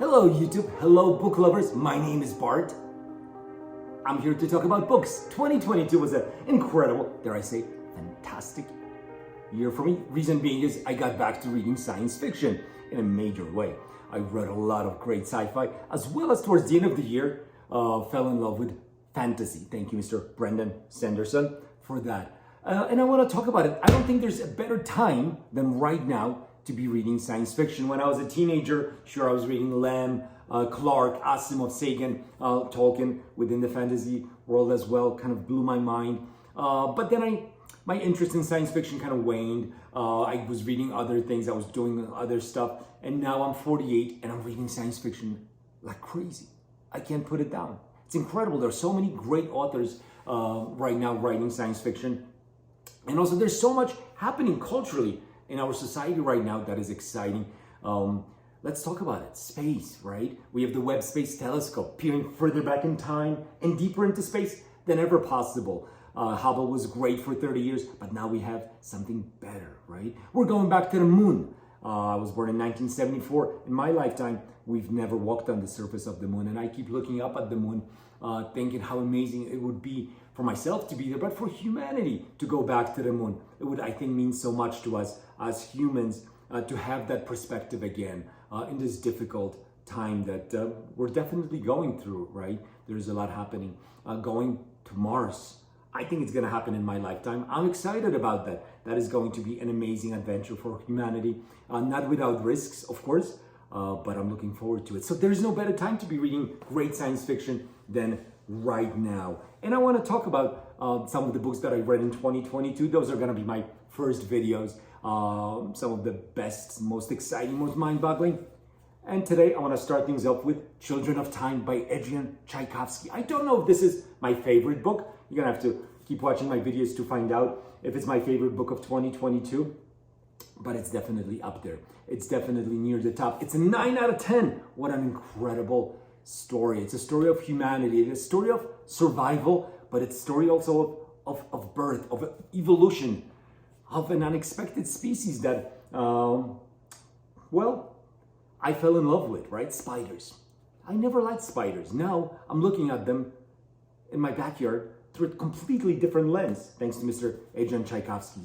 Hello YouTube, hello book lovers, my name is Bart. I'm here to talk about books. 2022 was an incredible, dare I say, fantastic year for me. Reason being is I got back to reading science fiction in a major way. I read a lot of great sci-fi, as well as towards the end of the year, fell in love with fantasy. Thank you, Mr. Brendan Sanderson, for that. And I want to talk about it. I don't think there's a better time than right now to be reading science fiction. When I was a teenager, sure, I was reading Lamb, Clark, Asimov, Sagan, Tolkien within the fantasy world as well, kind of blew my mind. But then my interest in science fiction kind of waned. I was reading other things, I was doing other stuff, and now I'm 48 and I'm reading science fiction like crazy. I can't put it down. It's incredible. There are so many great authors right now writing science fiction. And also there's so much happening culturally in our society right now that is exciting. Let's talk about it. Space, right? We have the Webb Space Telescope peering further back in time and deeper into space than ever possible. Hubble was great for 30 years, but now we have something better, right? We're going back to the moon. I was born in 1974. In my lifetime, we've never walked on the surface of the moon, and I keep looking up at the moon, thinking how amazing it would be for myself to be there, but for humanity to go back to the moon. It would, I think, mean so much to us as humans to have that perspective again in this difficult time that we're definitely going through, right? There's a lot happening. Going to Mars, I think it's gonna happen in my lifetime. I'm excited about that. That is going to be an amazing adventure for humanity. Not without risks, of course, but I'm looking forward to it. So there's no better time to be reading great science fiction than right now. And I want to talk about some of the books that I read in 2022. Those are going to be my first videos. Some of the best, most exciting, most mind-boggling. And today I want to start things off with Children of Time by Adrian Tchaikovsky. I don't know if this is my favorite book. You're going to have to keep watching my videos to find out if it's my favorite book of 2022. But it's definitely up there. It's definitely near the top. It's a 9 out of 10. What an incredible story. It's a story of humanity. It's a story of survival, but it's a story also of birth, of evolution, of an unexpected species that, well, I fell in love with, right? Spiders. I never liked spiders. Now I'm looking at them in my backyard through a completely different lens, thanks to Mr. Adrian Tchaikovsky.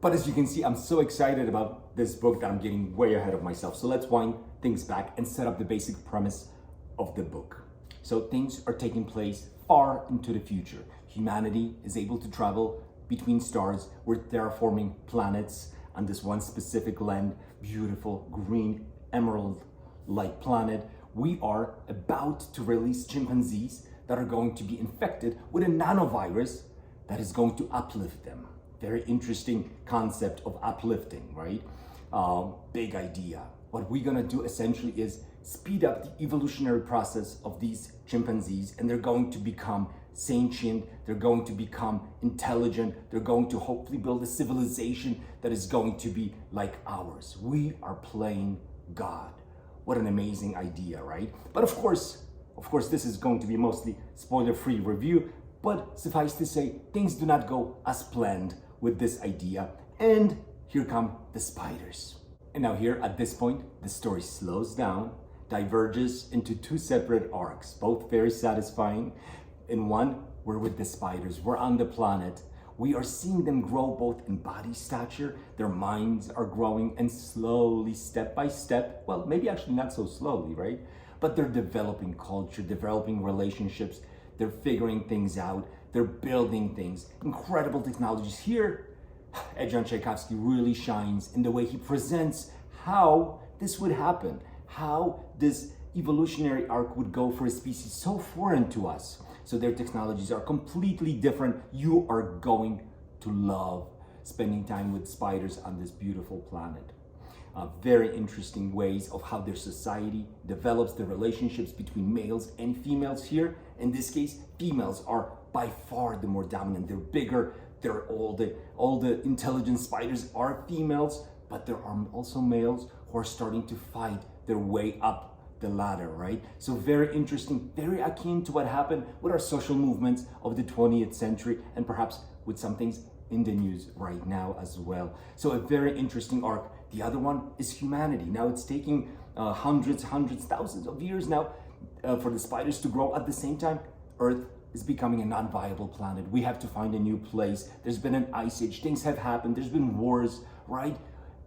But as you can see, I'm so excited about this book that I'm getting way ahead of myself. So let's wind things back and set up the basic premise of the book. So things are taking place far into the future. Humanity is able to travel between stars. We're terraforming planets on this one specific land, beautiful green emerald-like planet. We are about to release chimpanzees that are going to be infected with a nanovirus that is going to uplift them. Very interesting concept of uplifting, right? Big idea. What we're gonna do essentially is speed up the evolutionary process of these chimpanzees, and they're going to become sentient, they're going to become intelligent, they're going to hopefully build a civilization that is going to be like ours. We are playing God. What an amazing idea, right? But of course, this is going to be mostly spoiler-free review, but suffice to say, things do not go as planned with this idea, and here come the spiders. And now here, at this point, the story slows down, diverges into two separate arcs, both very satisfying. In one, we're with the spiders, we're on the planet. We are seeing them grow both in body stature, their minds are growing, and slowly, step by step, well, maybe actually not so slowly, right? But they're developing culture, developing relationships, they're figuring things out, they're building things, incredible technologies. Here, Adrian Tchaikovsky really shines in the way he presents how this would happen, how this evolutionary arc would go for a species so foreign to us. So their technologies are completely different. You are going to love spending time with spiders on this beautiful planet. Very interesting ways of how their society develops, the relationships between males and females here. In this case, females are by far the more dominant. They're bigger. They're all the intelligent spiders are females, but there are also males who are starting to fight their way up the ladder, right? So very interesting, very akin to what happened with our social movements of the 20th century, and perhaps with some things in the news right now as well. So a very interesting arc. The other one is humanity. Now it's taking hundreds, thousands of years now for the spiders to grow. At the same time, Earth is becoming a non-viable planet. We have to find a new place. There's been an ice age, things have happened, there's been wars, right?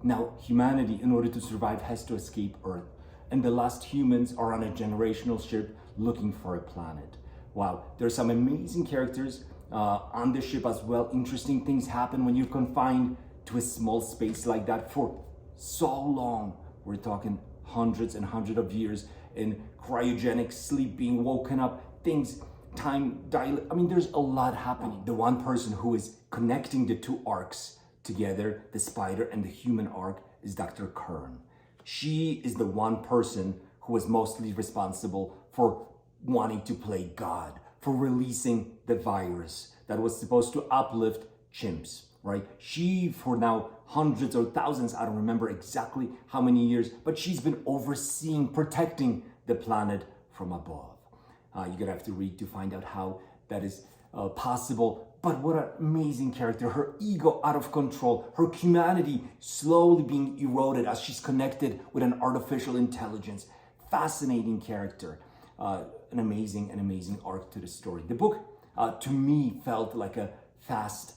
Now humanity, in order to survive, has to escape Earth. And the last humans are on a generational ship looking for a planet. Wow, there's some amazing characters on the ship as well. Interesting things happen when you're confined to a small space like that for so long. We're talking hundreds and hundreds of years in cryogenic sleep, being woken up, things, time dilate. I mean, there's a lot happening. The one person who is connecting the two arcs together, the spider and the human arc, is Dr. Kern. She is the one person who was mostly responsible for wanting to play God, for releasing the virus that was supposed to uplift chimps, right? She, for now, hundreds or thousands, I don't remember exactly how many years, but she's been overseeing, protecting the planet from above. You're gonna have to read to find out how that is possible. But what an amazing character. Her ego out of control, her humanity slowly being eroded as she's connected with an artificial intelligence. Fascinating character. An amazing arc to the story. The book, to me, felt like a fast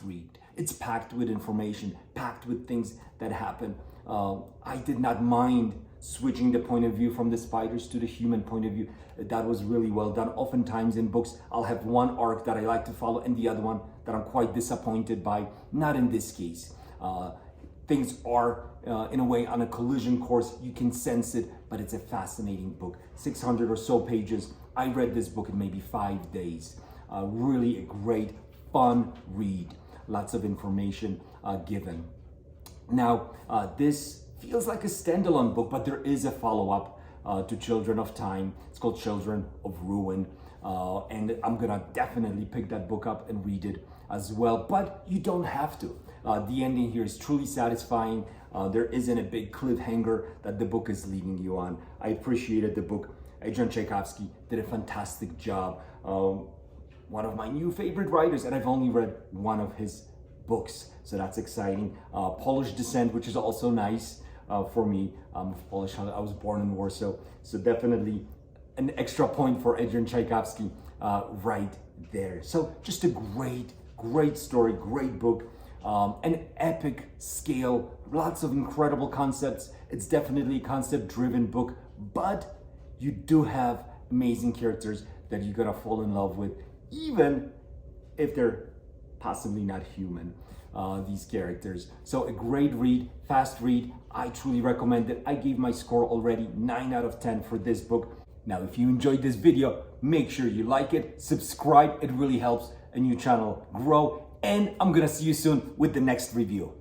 read. It's packed with information, packed with things that happen. I did not mind switching the point of view from the spiders to the human point of view. That was really well done. Oftentimes in books, I'll have one arc that I like to follow and the other one that I'm quite disappointed by. Not in this case. Things are, in a way, on a collision course. You can sense it, but it's a fascinating book. 600 or so pages. I read this book in maybe 5 days. Really a great, fun read. Lots of information given. Now, this feels like a standalone book, but there is a follow-up to Children of Time. It's called Children of Ruin. And I'm gonna definitely pick that book up and read it as well, but you don't have to. The ending here is truly satisfying. There isn't a big cliffhanger that the book is leaving you on. I appreciated the book. Adrian Tchaikovsky did a fantastic job. One of my new favorite writers, and I've only read one of his books, so that's exciting. Polish descent, which is also nice for me. I'm of Polish. I was born in Warsaw, so definitely an extra point for Adrian Tchaikovsky right there. So just a great story, great book, an epic scale, lots of incredible concepts. It's definitely a concept-driven book, but you do have amazing characters that you're gonna fall in love with, even if they're possibly not human, these characters. So a great read, fast read. I truly recommend it. I gave my score already 9 out of 10 for this book. Now, if you enjoyed this video, make sure you like it, subscribe. It really helps a new channel grow. And I'm gonna see you soon with the next review.